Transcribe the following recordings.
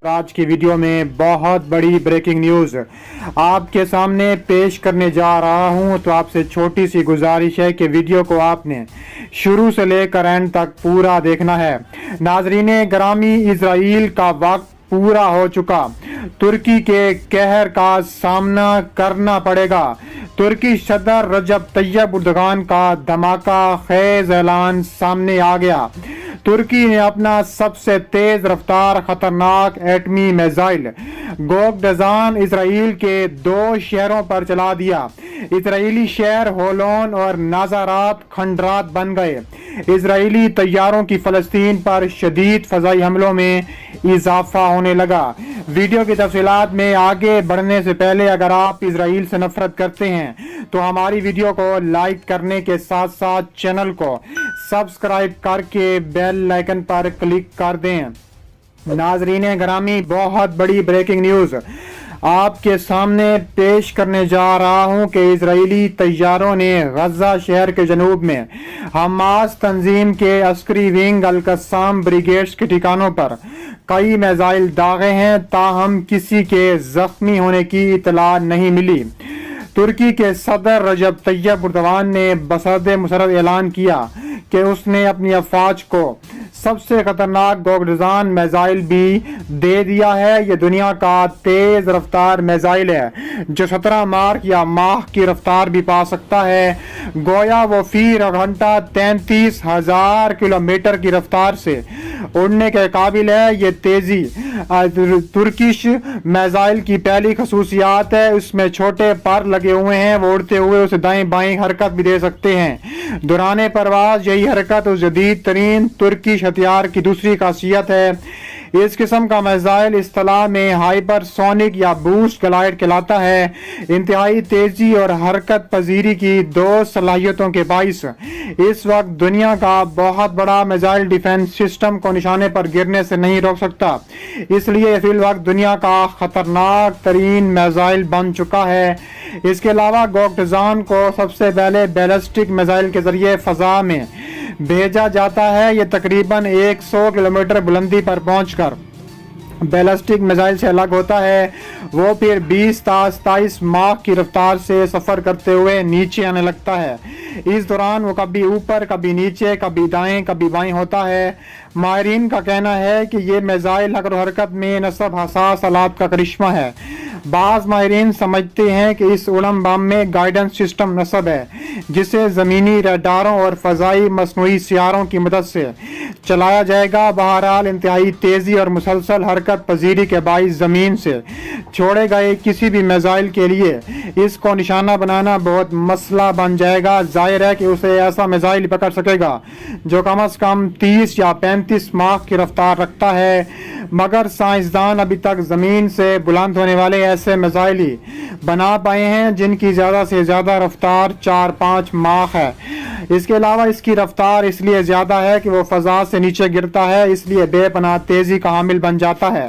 آج کی ویڈیو میں بہت بڑی بریکنگ نیوز آپ کے سامنے پیش کرنے جا رہا ہوں، تو آپ سے چھوٹی سی گزارش ہے کہ ویڈیو کو آپ نے شروع سے لے کر اینڈ تک پورا دیکھنا ہے۔ ناظرین گرامی، اسرائیل کا وقت پورا ہو چکا، ترکی کے قہر کا سامنا کرنا پڑے گا۔ ترکی صدر رجب طیب اردوغان کا دھماکہ خیز اعلان سامنے آ گیا۔ ترکی نے اپنا سب سے تیز رفتار خطرناک ایٹمی میزائل گوگڈزان اسرائیل کے 2 شہروں پر چلا دیا۔ اسرائیلی شہر ہولون اور نازارات کھنڈرات بن گئے۔ اسرائیلی طیاروں کی فلسطین پر شدید فضائی حملوں میں اضافہ ہونے لگا۔ ویڈیو کی تفصیلات میں آگے بڑھنے سے پہلے اگر آپ اسرائیل سے نفرت کرتے ہیں تو ہماری ویڈیو کو لائک کرنے کے ساتھ ساتھ چینل کو سبسکرائب کر کے بیل آئیکن پر کلک کر دیں۔ ناظرین گرامی، بہت بڑی بریکنگ نیوز آپ کے سامنے پیش کرنے جا رہا ہوں کہ اسرائیلی طیاروں نے غزہ شہر کے جنوب میں حماس تنظیم کے عسکری ونگ القسام بریگیڈز کے ٹھکانوں پر کئی میزائل داغے ہیں، تاہم کسی کے زخمی ہونے کی اطلاع نہیں ملی۔ ترکی کے صدر رجب طیب اردوغان نے بصدد مسرت اعلان کیا کہ اس نے اپنی افواج کو سب سے خطرناک گوگڈزان میزائل بھی دے دیا ہے۔ یہ دنیا کا تیز رفتار میزائل ہے جو 17 مارک یا ماہ کی رفتار بھی پا سکتا ہے۔ گویا وہ فی گھنٹہ 33,000 کلومیٹر کی رفتار سے اڑنے کے قابل ہے۔ یہ تیزی ترکش میزائل کی پہلی خصوصیات ہے۔ اس میں چھوٹے پر لگے ہوئے ہیں، وہ اڑتے ہوئے اسے دائیں بائیں حرکت بھی دے سکتے ہیں دوران پرواز۔ یہی حرکت اس جدید ترین ترکش ہتھیار کی دوسری خاصیت ہے۔ اس قسم کا میزائل اصطلاح میں ہائپر سونک یا بوسٹ گلائڈ کہلاتا ہے۔ انتہائی تیزی اور حرکت پذیری کی 2 صلاحیتوں کے باعث اس وقت دنیا کا بہت بڑا میزائل ڈیفنس سسٹم کو نشانے پر گرنے سے نہیں روک سکتا، اس لیے فی الوقت دنیا کا خطرناک ترین میزائل بن چکا ہے۔ اس کے علاوہ گوگڈزان کو سب سے پہلے بیلسٹک میزائل کے ذریعے فضا میں بھیجا جاتا ہے۔ یہ تقریباً 100 کلومیٹر بلندی پر پہنچ کر بیلسٹک میزائل سے الگ ہوتا ہے۔ وہ پھر 20 تا 27 ماہ کی رفتار سے سفر کرتے ہوئے نیچے آنے لگتا ہے۔ اس دوران وہ کبھی اوپر، کبھی نیچے، کبھی دائیں، کبھی بائیں ہوتا ہے۔ ماہرین کا کہنا ہے کہ یہ میزائل حرکت و حرکت میں نسب حساس آلات کا کرشمہ ہے۔ بعض ماہرین سمجھتے ہیں کہ اس اڑن بم میں گائیڈنس سسٹم نصب ہے جسے زمینی ریڈاروں اور فضائی مصنوعی سیاروں کی مدد سے چلایا جائے گا۔ بہرحال انتہائی تیزی اور مسلسل حرکت پذیری کے باعث زمین سے چھوڑے گئے کسی بھی میزائل کے لیے اس کو نشانہ بنانا بہت مسئلہ بن جائے گا۔ ظاہر ہے کہ اسے ایسا میزائل پکڑ سکے گا جو کم از کم 30 یا 35 ماہ کی رفتار رکھتا ہے، مگر سائنسدان ابھی تک زمین سے بلند ہونے والے ایسے میزائل ہی بنا پائے ہیں جن کی زیادہ سے زیادہ رفتار 4-5 ماہ ہے۔ اس کے علاوہ اس کی رفتار اس لیے زیادہ ہے کہ وہ فضا سے نیچے گرتا ہے، اس لیے بے پناہ تیزی کا حامل بن جاتا ہے۔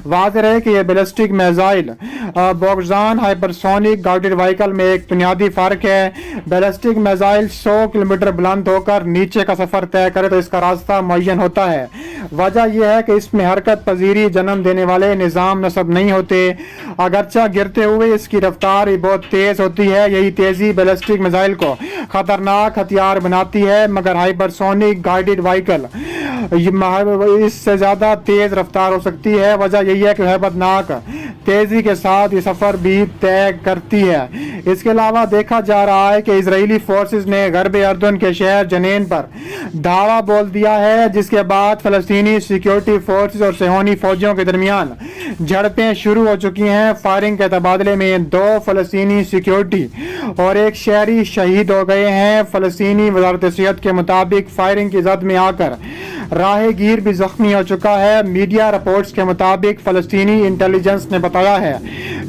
واضح ہے کہ یہ بیلسٹک میزائل گوگڈزان ہائپرسونک گائیڈڈ وہیکل میں ایک بنیادی فرق ہے۔ بیلسٹک میزائل 100 کلومیٹر بلند ہو کر نیچے کا سفر طے کرے تو اس کا راستہ معین ہوتا ہے۔ وجہ یہ ہے کہ اس میں حرکت پذیری جنم دینے والے نظام نصب نہیں ہوتے، اگرچہ گرتے ہوئے اس کی رفتار بہت تیز ہوتی ہے۔ یہی تیزی بیلسٹک میزائل کو خطرناک ہتھیار بناتی ہے، مگر ہائپرسونک گائیڈڈ وہیکل اس سے زیادہ تیز رفتار ہو سکتی ہے۔ وجہ یہی ہے کہ ہیبت ناک تیزی کے ساتھ یہ سفر بھی طے کرتی ہے۔ اس کے علاوہ دیکھا جا رہا ہے کہ اسرائیلی فورسز نے غرب اردن کے شہر جنین پر دھاوا بول دیا ہے، جس کے بعد فلسطینی سیکیورٹی فورسز اور صہیونی فوجیوں کے درمیان جھڑپیں شروع ہو چکی ہیں۔ فائرنگ کے تبادلے میں 2 فلسطینی سیکیورٹی اور 1 شہری شہید ہو گئے ہیں۔ فلسطینی وزارت صحت کے مطابق فائرنگ کی زد میں آ کر راہ گیر بھی زخمی ہو چکا ہے۔ میڈیا رپورٹس کے مطابق فلسطینی انٹیلیجنس نے بتایا ہے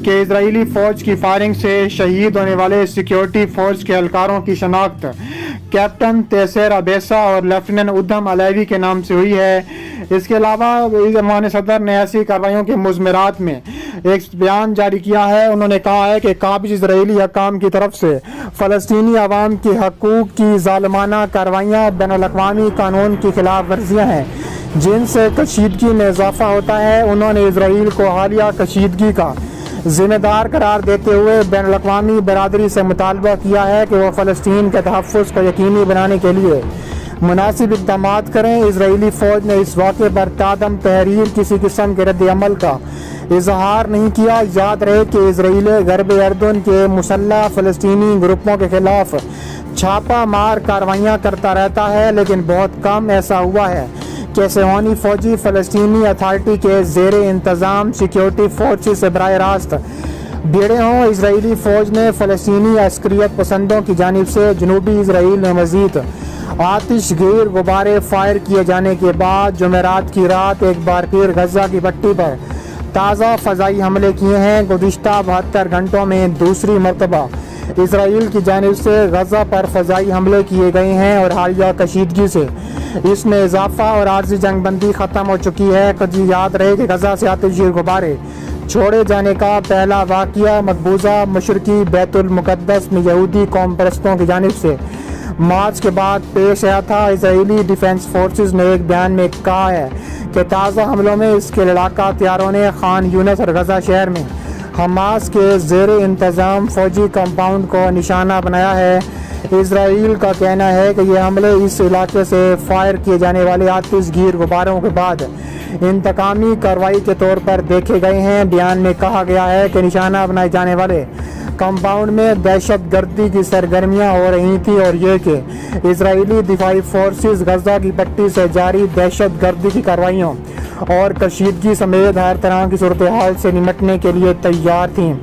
کہ اسرائیلی فوج کی فائرنگ سے شہید ہونے والے سیکیورٹی فورس کے اہلکاروں کی شناخت کیپٹن تیسیر ابیسا اور لیفٹیننٹ ادھم علیوی کے نام سے ہوئی ہے۔ اس کے علاوہ افغان صدر نے ایسی کارروائیوں کے مضمرات میں ایک بیان جاری کیا ہے۔ انہوں نے کہا ہے کہ قابض اسرائیلی حکام کی طرف سے فلسطینی عوام کے حقوق کی ظالمانہ کارروائیاں بین الاقوامی قانون کی خلاف ورزیاں ہیں۔ جن سے کشیدگی میں اضافہ ہوتا ہے، انہوں نے اسرائیل کو حالیہ کشیدگی کا ذمہ دار قرار دیتے ہوئے بین الاقوامی برادری سے مطالبہ کیا ہے کہ وہ فلسطین کے تحفظ کو یقینی بنانے کے لیے مناسب اقدامات کریں۔ اسرائیلی فوج نے اس واقعے پر تادم تحریر کسی قسم کے رد عمل کا اظہار نہیں کیا۔ یاد رہے کہ اسرائیل غرب اردن کے مسلح فلسطینی گروپوں کے خلاف چھاپا مار کارروائیاں کرتا رہتا ہے، لیکن بہت کم ایسا ہوا ہے کہ صہیونی فوجی فلسطینی اتھارٹی کے زیر انتظام سیکیورٹی فورسز سے براہ راست بھیڑے ہوں۔ اسرائیلی فوج نے فلسطینی عسکریت پسندوں کی جانب سے جنوبی اسرائیل میں مزید آتش گیر غبارے فائر کیے جانے کے بعد جمعرات کی رات ایک بار پھر غزہ کی پٹی پر تازہ فضائی حملے کیے ہیں۔ گزشتہ 72 گھنٹوں میں دوسری مرتبہ اسرائیل کی جانب سے غزہ پر فضائی حملے کیے گئے ہیں اور حالیہ کشیدگی سے اس میں اضافہ اور عارضی جنگ بندی ختم ہو چکی ہے۔ یاد رہے کہ غزہ سے آتش گیر غبارے چھوڑے جانے کا پہلا واقعہ مقبوضہ مشرقی بیت المقدس میں یہودی قوم پرستوں کی جانب سے مارچ کے بعد پیش آیا تھا۔ اسرائیلی ڈیفنس فورسز نے ایک بیان میں کہا ہے کہ تازہ حملوں میں اس کے لڑاکا طیاروں نے خان یونس اور غزہ شہر میں حماس کے زیر انتظام فوجی کمپاؤنڈ کو نشانہ بنایا ہے۔ اسرائیل کا کہنا ہے کہ یہ حملے اس علاقے سے فائر کیے جانے والے آتش گیر غباروں کے بعد انتقامی کارروائی کے طور پر دیکھے گئے ہیں۔ بیان میں کہا گیا ہے کہ نشانہ بنائے جانے والے کمپاؤنڈ میں دہشت گردی کی سرگرمیاں ہو رہی تھیں اور یہ کہ اسرائیلی دفاعی فورسز غزہ کی پٹی سے جاری دہشت گردی کی کارروائیوں اور کشیدگی سمیت ہر طرح کی صورتحال سے نمٹنے کے لیے تیار تھیں۔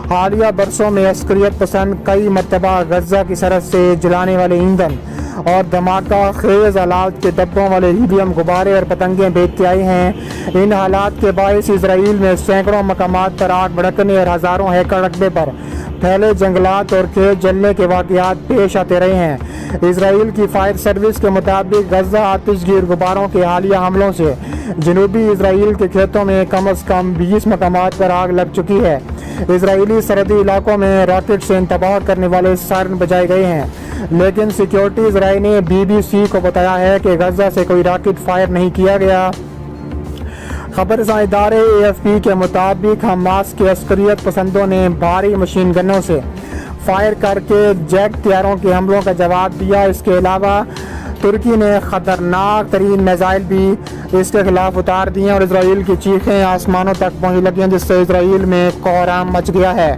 حالیہ برسوں میں عسکریت پسند کئی مرتبہ غزہ کی سرحد سے جلانے والے ایندھن اور دھماکہ خیز آلات کے ڈبوں والے ہیلیم غبارے اور پتنگیں بھیجتے آئے ہیں۔ ان حالات کے باعث اسرائیل میں سینکڑوں مقامات پر آگ بھڑکنے اور ہزاروں ایکڑ رقبے پر پھیلے جنگلات اور کھیت جلنے کے واقعات پیش آتے رہے ہیں۔ اسرائیل کی فائر سروس کے مطابق غزہ آتش گیر غباروں کے حالیہ حملوں سے جنوبی اسرائیل کے کھیتوں میں کم از کم 20 مقامات پر آگ لگ چکی ہے۔ اسرائیلی سرحدی علاقوں میں راکٹ سے انتباہ کرنے والے سائرن بجائے گئے ہیں، لیکن سیکیورٹی ذرائع نے BBC کو بتایا ہے کہ غزہ سے کوئی راکٹ فائر نہیں کیا گیا۔ خبر رساں ادارے AFP کے مطابق حماس کے عسکریت پسندوں نے بھاری مشین گنوں سے فائر کر کے جیٹ طیاروں کے حملوں کا جواب دیا۔ اس کے علاوہ ترکی نے خطرناک ترین میزائل بھی اس کے خلاف اتار دیے اور اسرائیل کی چیخیں آسمانوں تک پہنچ لگیں، جس سے اسرائیل میں کوہرام مچ گیا ہے۔